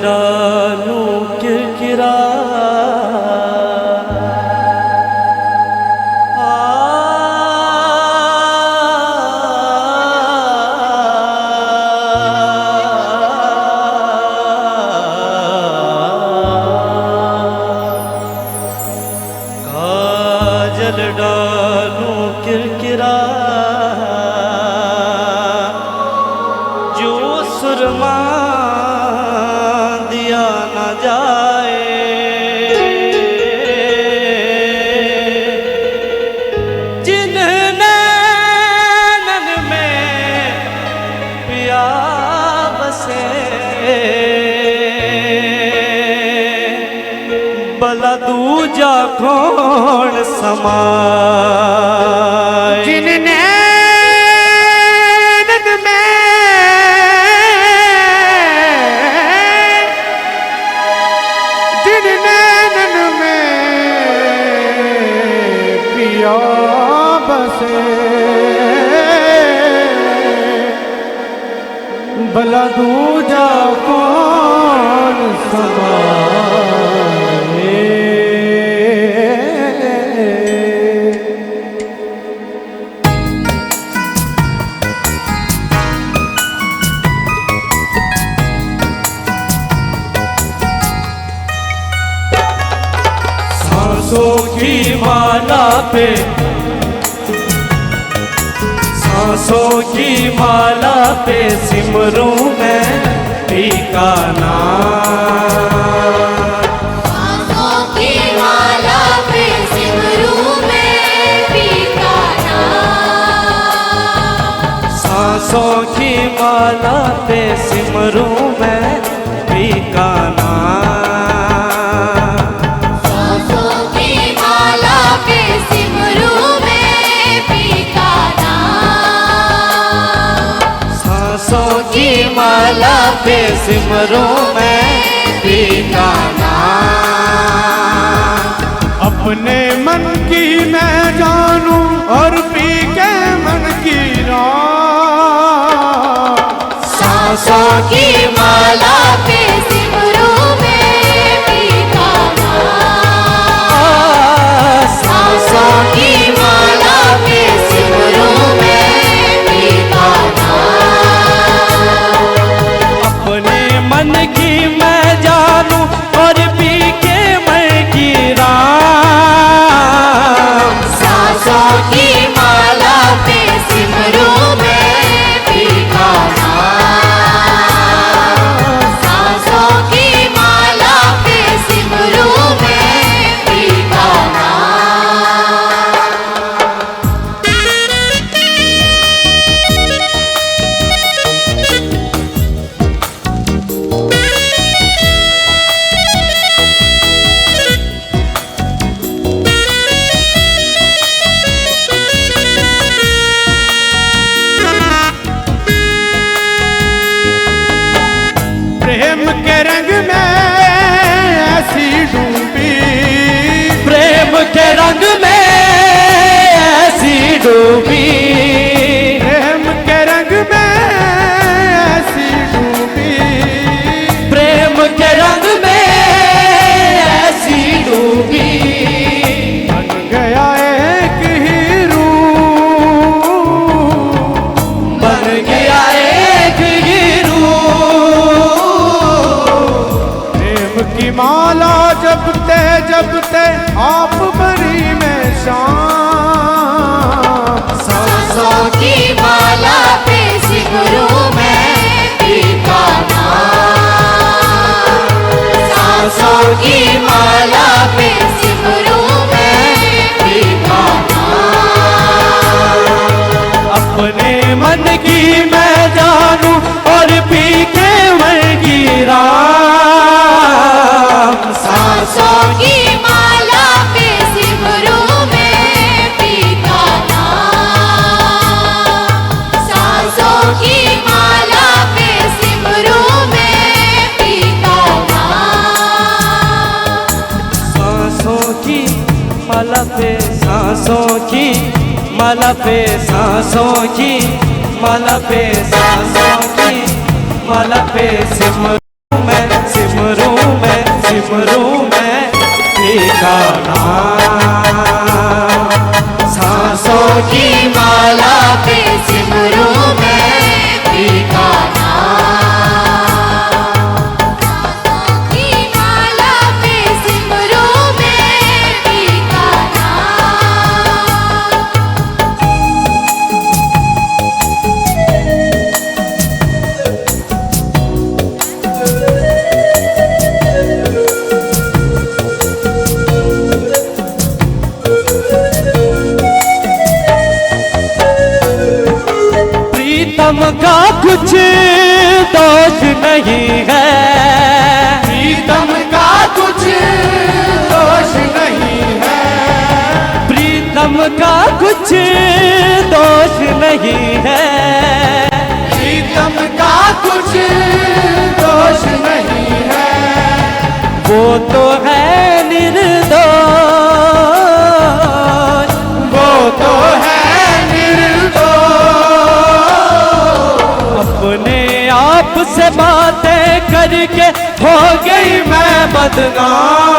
डालूं किरकिरा काजल डालूं किरकिरा जो सुरमा दिया न जाए जिन नैनन में पिया बसे भला दूजा कौन समाए जिन नैनन में पिया बसे भला दूजा कौन समाए। सांसों की माला पे सांसों की माला पे सिमरूं मैं पीका नाम। सांसों की माला पे सिमरूं मैं पीका नाम। सांसों की माला पे सिमरूं मैं पीका नाम। माला पे सिमरूं मैं पीका नाम। अपने मन की मैं जानूं और पी के मन की राह। सांसों की माला पे सिमरूं मैं पीका नाम। सांसों की माला पे सिमरूं मैं पीका मन की मैं जानूं और पी के मन की राम। सांसों की माला पे सिमरूं मैं पीका नाम। सांसों की माला पे सिमरूं मैं पीका प्रेम के रंग में ऐसी डूबी। प्रेम के रंग में ऐसी डूबी। प्रेम के रंग में ऐसी डूबी। प्रेम के रंग में ऐसी डूबी। बन गया एक ही रूप। बन गया एक ही रूप। प्रेम की माला जपते जपते आप बरी में शाम। सांसों की माला पे सिमरूं मैं पीका नाम। सांसों की माला पे सिमरूं मैं पीका नाम। अपने मन की मैं जानूं और पी के मन की राम। सांसों की माला पे सिमरूं मैं पीका नाम। सांसों की माला पे सिमरूं मैं पीका नाम। सांसों की माला पे सांसों की माला पे सांसों की माला पे सांसों की माला पे सिमरूं मैं सिमरू मैं फीका नाम। सांसों की माला पे सिमरू में फीका नाम। की माला पे सिमरू में फीका नाम। प्रीतम का कुछ दोष नहीं है, प्रीतम का कुछ दोष नहीं है, प्रीतम का कुछ दोष नहीं है, प्रीतम का कुछ दोष नहीं है, वो तो है निर्दोष, वो तो है निर्दोष। अपने आप से बातें करके हो गई मैं बदनाम।